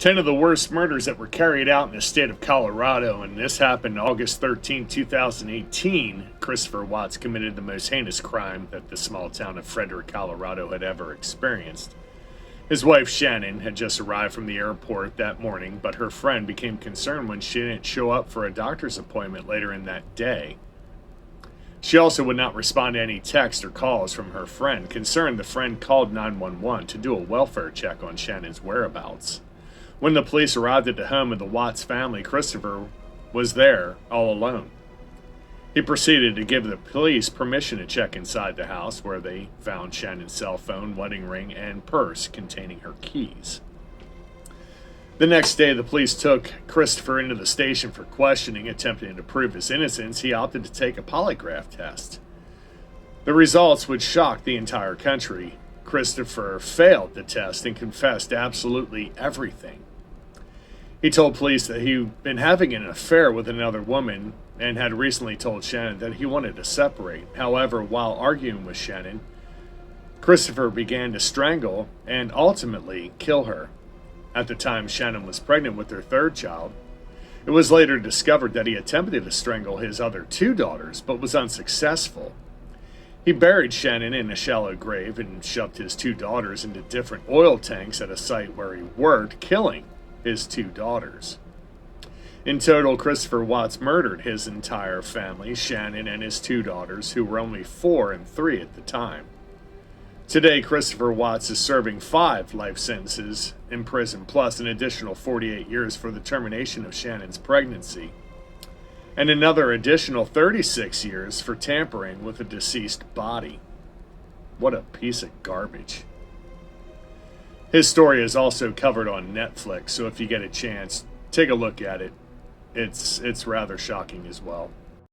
10 of the worst murders that were carried out in the state of Colorado, and this happened August 13, 2018. Christopher Watts committed the most heinous crime that the small town of Frederick, Colorado had ever experienced. His wife Shannon had just arrived from the airport that morning, but her friend became concerned when she didn't show up for a doctor's appointment later in that day. She also would not respond to any texts or calls from her friend. Concerned, the friend called 911 to do a welfare check on Shannon's whereabouts. When the police arrived at the home of the Watts family, Christopher was there all alone. He proceeded to give the police permission to check inside the house, where they found Shannon's cell phone, wedding ring, and purse containing her keys. The next day, the police took Christopher into the station for questioning. Attempting to prove his innocence, he opted to take a polygraph test. The results would shock the entire country. Christopher failed the test and confessed absolutely everything. He told police that he'd been having an affair with another woman and had recently told Shannon that he wanted to separate. However, while arguing with Shannon, Christopher began to strangle and ultimately kill her. At the time, Shannon was pregnant with their third child. It was later discovered that he attempted to strangle his other two daughters, but was unsuccessful. He buried Shannon in a shallow grave and shoved his two daughters into different oil tanks at a site where he worked, killing his two daughters. In total, Christopher Watts murdered his entire family, Shannon and his two daughters, who were only 4 and 3 at the time. Today, Christopher Watts is serving 5 life sentences in prison, plus an additional 48 years for the termination of Shannon's pregnancy, and another additional 36 years for tampering with a deceased body. What a piece of garbage. His story is also covered on Netflix, so if you get a chance, take a look at it. It's rather shocking as well.